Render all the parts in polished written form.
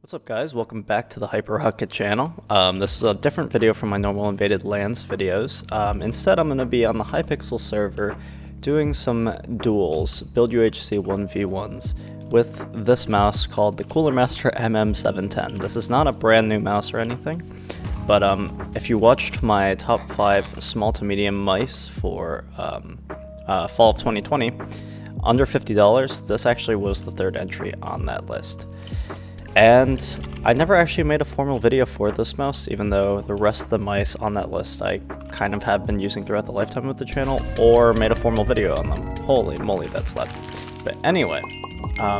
What's up guys, welcome back to the Hyper Rocket channel. This is a different video from my normal Invaded Lands videos. Instead I'm going to be on the Hypixel server doing some duels, build UHC 1v1s, with this mouse called the Coolermaster MM710. This is not a brand new mouse or anything, but if you watched my top 5 small to medium mice for fall of 2020, under $50, this actually was the third entry on that list. And I never actually made a formal video for this mouse, even though the rest of the mice on that list I kind of have been using throughout the lifetime of the channel, or made a formal video on them. Holy moly, that's loud. But anyway,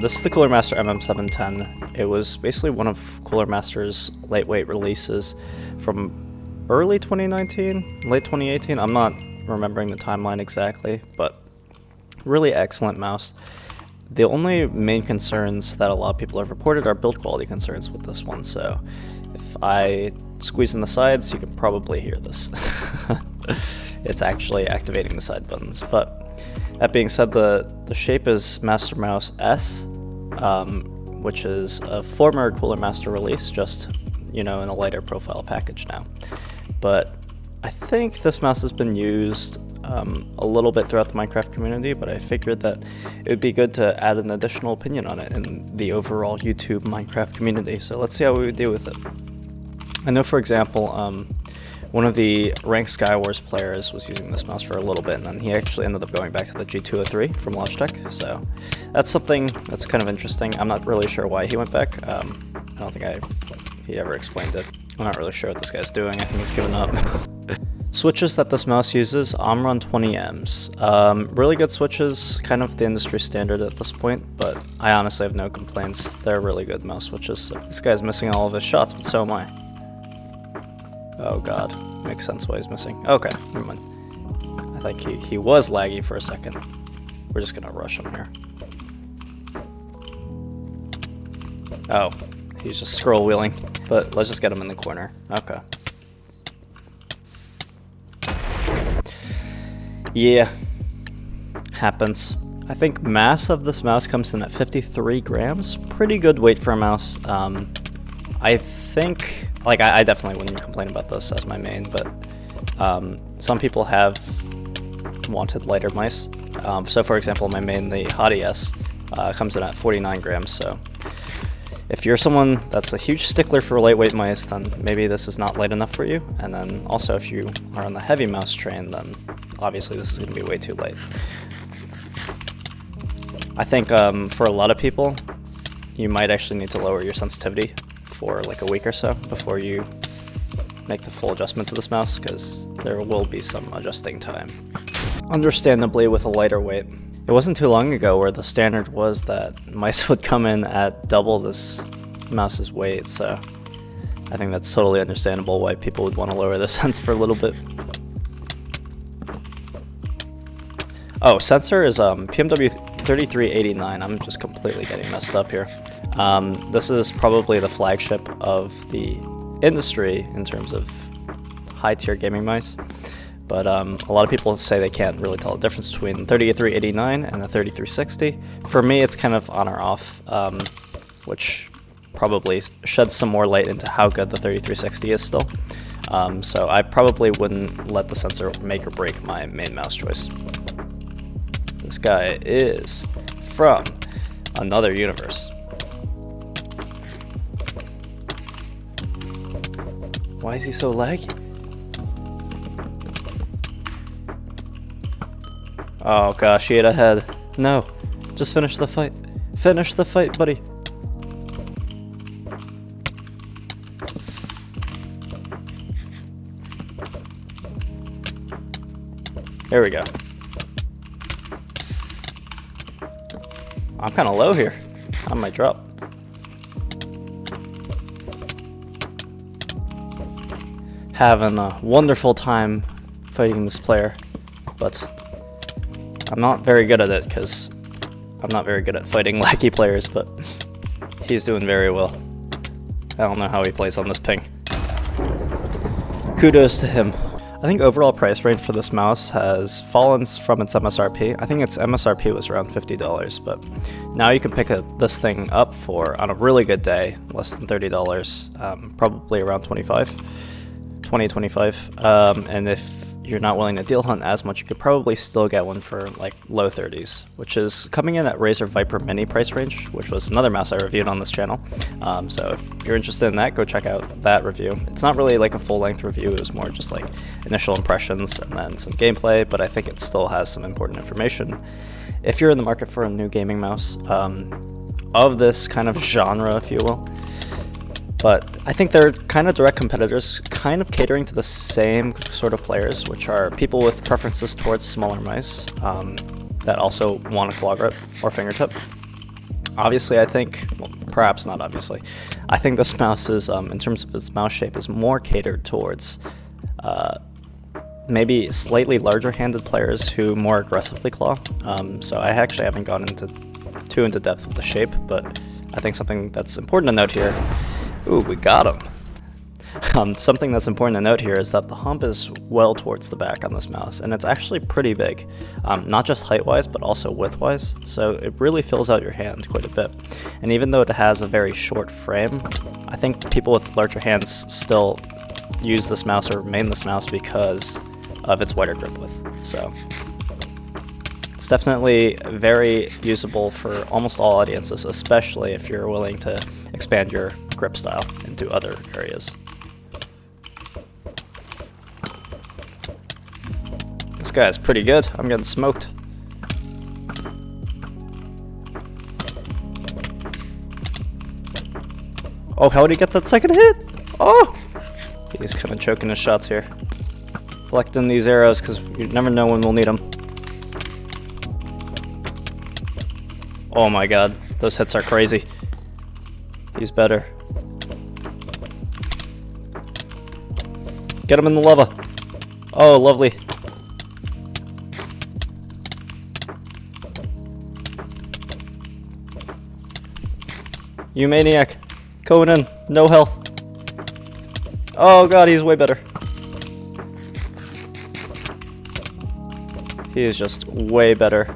this is the Coolermaster MM710. It was basically one of Coolermaster's lightweight releases from early 2019, late 2018. I'm not remembering the timeline exactly, but really excellent mouse. The only main concerns that a lot of people have reported are build quality concerns with this one, so if I squeeze in the sides, you can probably hear this. It's actually activating the side buttons. But that being said, the shape is Master Mouse S, which is a former Coolermaster release, just, you know, in a lighter profile package now. But I think this mouse has been used a little bit throughout the Minecraft community, but I figured that it would be good to add an additional opinion on it in the overall YouTube Minecraft community. So let's see how we would do with it. I know, for example, one of the ranked Skywars players was using this mouse for a little bit, and then he actually ended up going back to the G203 from Logitech. So that's something that's kind of interesting. I'm not really sure why he went back. I don't think he ever explained it. I'm not really sure what this guy's doing. I think he's given up. Switches that this mouse uses, Omron 20Ms. Really good switches, kind of the industry standard at this point, but I honestly have no complaints. They're really good mouse switches. This guy's missing all of his shots, but so am I. Oh god, makes sense why he's missing. Okay, never mind. I think he was laggy for a second. We're just gonna rush him here. Oh, he's just scroll wheeling, but let's just get him in the corner. Okay. Yeah, happens. I think mass of this mouse comes in at 53 grams. Pretty good weight for a mouse. I think, like, I definitely wouldn't complain about this as my main, but some people have wanted lighter mice. So for example, my main, the Hottie S, comes in at 49 grams, so if you're someone that's a huge stickler for lightweight mice, then maybe this is not light enough for you. And then also if you are on the heavy mouse train, then obviously this is going to be way too light. I think for a lot of people, you might actually need to lower your sensitivity for like a week or so before you make the full adjustment to this mouse, because there will be some adjusting time. Understandably, with a lighter weight, it wasn't too long ago where the standard was that mice would come in at double this mouse's weight, so I think that's totally understandable why people would want to lower the sense for a little bit. Oh, sensor is PMW 3389. I'm just completely getting messed up here. This is probably the flagship of the industry in terms of high-tier gaming mice. But a lot of people say they can't really tell the difference between the 3389 and the 3360. For me, it's kind of on or off, which probably sheds some more light into how good the 3360 is still. So I probably wouldn't let the sensor make or break my main mouse choice. This guy is from another universe. Why is he so laggy? Oh gosh, he ate ahead. No, just finish the fight. Finish the fight, buddy. There we go. I'm kind of low here. I might drop. Having a wonderful time fighting this player, but I'm not very good at it because I'm not very good at fighting laggy players, but he's doing very well. I don't know how he plays on this ping. Kudos to him. I think overall price range for this mouse has fallen from its MSRP. I think its MSRP was around $50, but now you can pick this thing up for, on a really good day, less than $30, probably around $25. And if you're not willing to deal hunt as much, you could probably still get one for like low 30s, which is coming in at Razer Viper Mini price range, which was another mouse I reviewed on this channel. So if you're interested in that, go check out that review. It's not really like a full-length review, it was more just like initial impressions and then some gameplay, but I think it still has some important information. If you're in the market for a new gaming mouse of this kind of genre, if you will, but I think they're kind of direct competitors, kind of catering to the same sort of players, which are people with preferences towards smaller mice that also want a claw grip or fingertip. Obviously, I think, well, perhaps not obviously, I think this mouse is, in terms of its mouse shape, is more catered towards maybe slightly larger-handed players who more aggressively claw. So I actually haven't gone too into depth with the shape, but I think something that's important to note here. Ooh, we got him. Something that's important to note here is that the hump is well towards the back on this mouse, and it's actually pretty big, not just height-wise, but also width-wise, so it really fills out your hand quite a bit. And even though it has a very short frame, I think people with larger hands still use this mouse or main this mouse because of its wider grip width. So it's definitely very usable for almost all audiences, especially if you're willing to expand your grip style into other areas. This guy's pretty good. I'm getting smoked. Oh, how did he get that second hit? Oh! He's kind of choking his shots here. Collecting these arrows because you never know when we'll need them. Oh my god, those hits are crazy. He's better. Get him in the lava. Oh, lovely. You maniac. Going in. No health. Oh god, he's way better. He is just way better.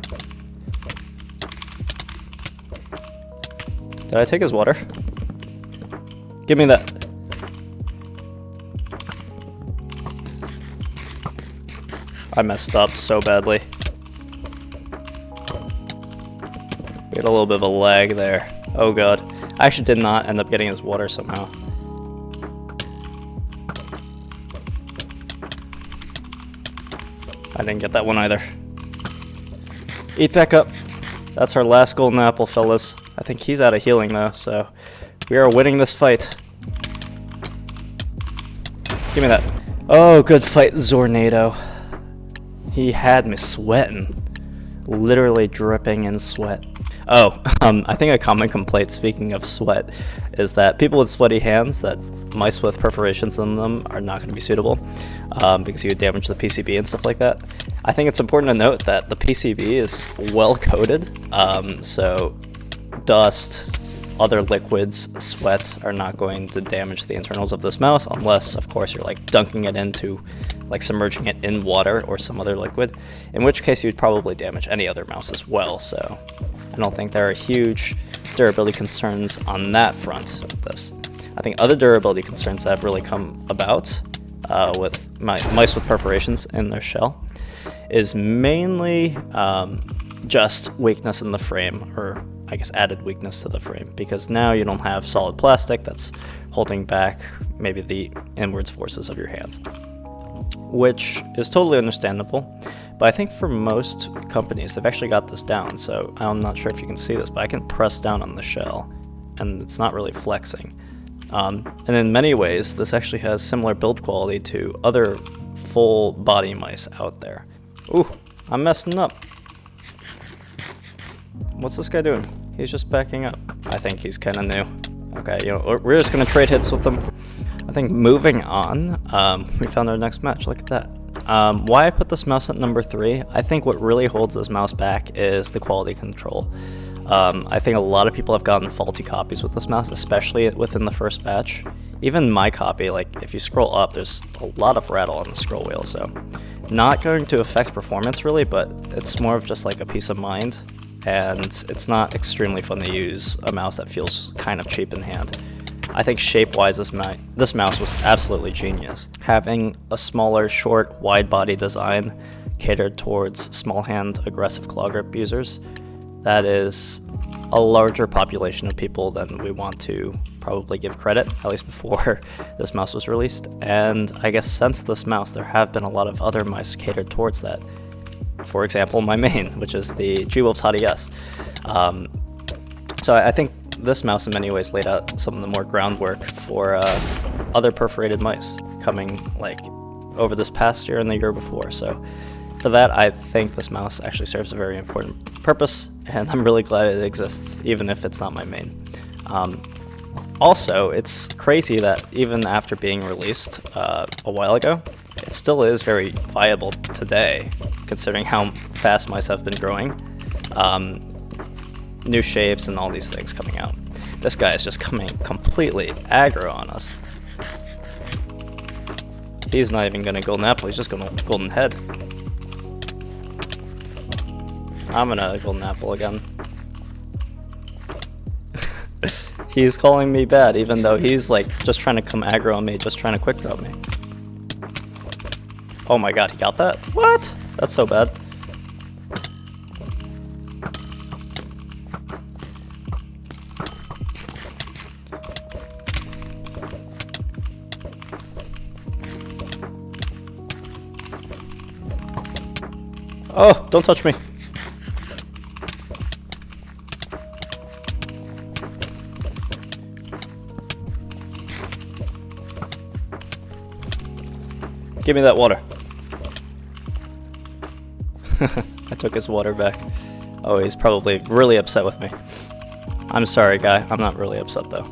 Did I take his water? Give me that. I messed up so badly. We had a little bit of a lag there. Oh god. I actually did not end up getting his water somehow. I didn't get that one either. Eat back up. That's our last golden apple, fellas. I think he's out of healing though, so we are winning this fight. Give me that. Oh, good fight, Zornado. He had me sweating. Literally dripping in sweat. Oh, I think a common complaint, speaking of sweat, is that people with sweaty hands, that mice with perforations in them, are not going to be suitable because you would damage the PCB and stuff like that. I think it's important to note that the PCB is well coated, so dust, other liquids, sweat are not going to damage the internals of this mouse unless, of course, you're like dunking it into, like submerging it in water or some other liquid, in which case you'd probably damage any other mouse as well, so I don't think there are huge durability concerns on that front of this. I think other durability concerns that have really come about with mice with perforations in their shell is mainly just weakness in the frame, or I guess added weakness to the frame, because now you don't have solid plastic that's holding back maybe the inwards forces of your hands, which is totally understandable. But I think for most companies, they've actually got this down, so I'm not sure if you can see this, but I can press down on the shell, and it's not really flexing. And in many ways, this actually has similar build quality to other full body mice out there. Ooh, I'm messing up. What's this guy doing? He's just backing up. I think he's kind of new. Okay, you know, we're just gonna trade hits with them. I think moving on, we found our next match. Look at that. Why I put this mouse at number 3, I think what really holds this mouse back is the quality control. I think a lot of people have gotten faulty copies with this mouse, especially within the first batch, Even my copy, like if you scroll up, there's a lot of rattle on the scroll wheel, so not going to affect performance really, but it's more of just like a peace of mind, and it's not extremely fun to use a mouse that feels kind of cheap in hand. I think shape-wise, this mouse was absolutely genius. Having a smaller, short, wide-body design catered towards small-hand, aggressive claw grip users, that is a larger population of people than we want to probably give credit, at least before this mouse was released. And I guess since this mouse, there have been a lot of other mice catered towards that. For example, my main, which is the G-Wolf's Hot ES. So I think this mouse in many ways laid out some of the more groundwork for other perforated mice coming like over this past year and the year before. So for that, I think this mouse actually serves a very important purpose, and I'm really glad it exists, even if it's not my main. Also, it's crazy that even after being released a while ago, it still is very viable today, considering how fast mice have been growing. New shapes and all these things coming out. This guy is just coming completely aggro on us. He's not even gonna golden apple, he's just gonna golden head. I'm gonna golden apple again. He's calling me bad, even though he's like just trying to come aggro on me, just trying to quick throw me. Oh my god, he got that? What? That's so bad. Oh, don't touch me. Give me that water. I took his water back. Oh, he's probably really upset with me. I'm sorry, guy. I'm not really upset, though.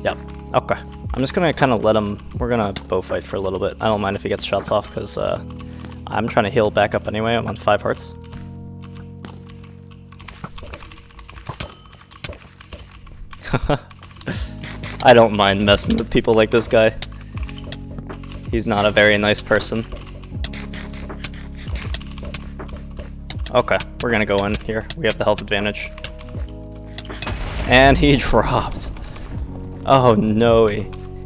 Yep. Okay. I'm just gonna kind of let him... We're gonna bow fight for a little bit. I don't mind if he gets shots off, because I'm trying to heal back up anyway. I'm on 5 hearts. I don't mind messing with people like this guy. He's not a very nice person. Okay, we're gonna go in here. We have the health advantage. And he dropped. Oh no,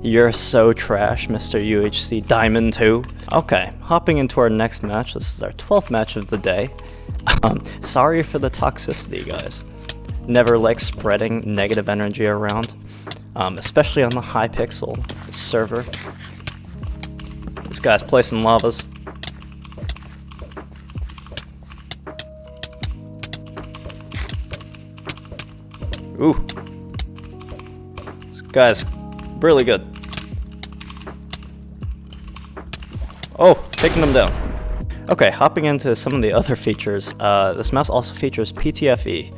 you're so trash, Mr. UHC Diamond 2. Okay, hopping into our next match. This is our 12th match of the day. Sorry for the toxicity, guys. Never like spreading negative energy around, especially on the Hypixel server. This guy's placing lavas. Ooh. This guy's really good. Oh, taking him down. Okay, hopping into some of the other features. This mouse also features PTFE,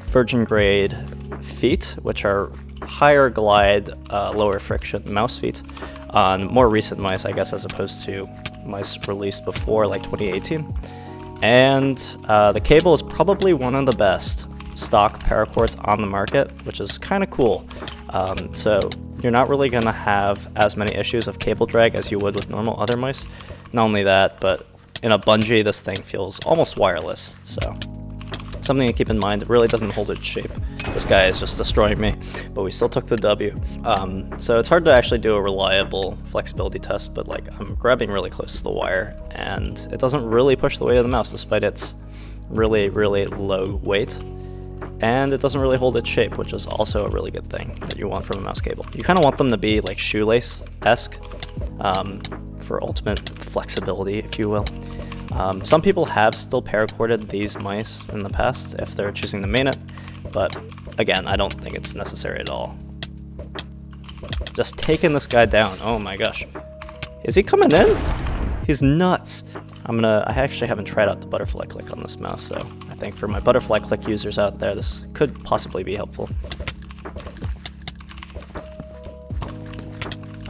virgin grade feet, which are higher glide, lower friction mouse feet on more recent mice, I guess, as opposed to mice released before, like 2018. And the cable is probably one of the best stock paracords on the market, which is kind of cool. So you're not really going to have as many issues of cable drag as you would with normal other mice. Not only that, but in a bungee, this thing feels almost wireless. So something to keep in mind. It really doesn't hold its shape. This guy is just destroying me, but we still took the W. So it's hard to actually do a reliable flexibility test, but like I'm grabbing really close to the wire, and it doesn't really push the weight of the mouse despite its really, really low weight. And it doesn't really hold its shape, which is also a really good thing that you want from a mouse cable. You kind of want them to be like shoelace-esque for ultimate flexibility, if you will. Some people have still paracorded these mice in the past if they're choosing to main it, but again, I don't think it's necessary at all. Just taking this guy down. Oh my gosh. Is he coming in? He's nuts. I actually haven't tried out the butterfly click on this mouse, so I think for my butterfly click users out there, this could possibly be helpful.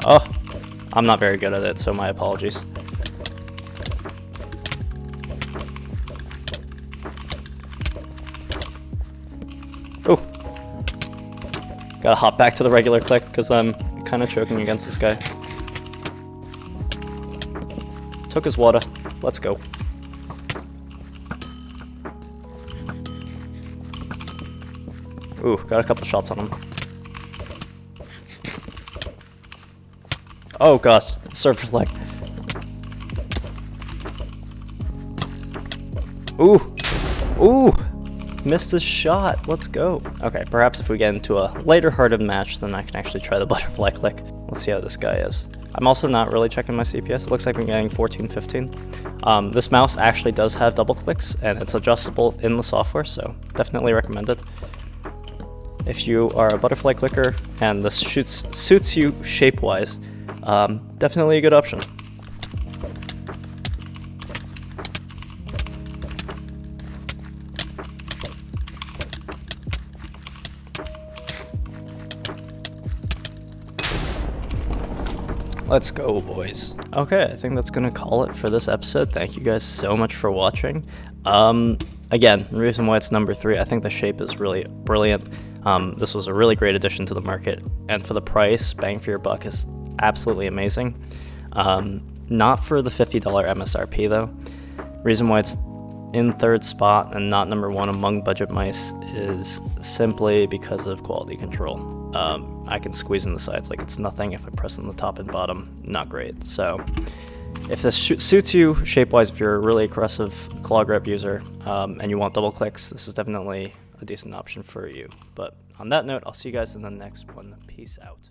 Oh, I'm not very good at it, so my apologies. Gotta hop back to the regular click because I'm kind of choking against this guy. Took his water. Let's go. Ooh, got a couple shots on him. Oh gosh, server lag. Ooh! Ooh! Missed his shot. Let's go. Okay, perhaps if we get into a lighter hearted match, then I can actually try the butterfly click. Let's see how this guy is. I'm also not really checking my CPS. It looks like I'm getting 14, 15. This mouse actually does have double clicks, and it's adjustable in the software, so definitely recommend it. If you are a butterfly clicker and this suits you shape-wise, definitely a good option. Let's go, boys. Okay, I think that's gonna call it for this episode. Thank you guys so much for watching. Again, the reason why it's number 3, I think the shape is really brilliant. This was a really great addition to the market, and for the price, bang for your buck is absolutely amazing. Not for the $50 MSRP though. Reason why it's in 3rd spot and not number 1 among budget mice is simply because of quality control. I can squeeze in the sides like it's nothing. If I press on the top and bottom, not great. So if this suits you shape-wise, if you're a really aggressive claw grip user and you want double clicks, this is definitely a decent option for you. But on that note, I'll see you guys in the next one. Peace out.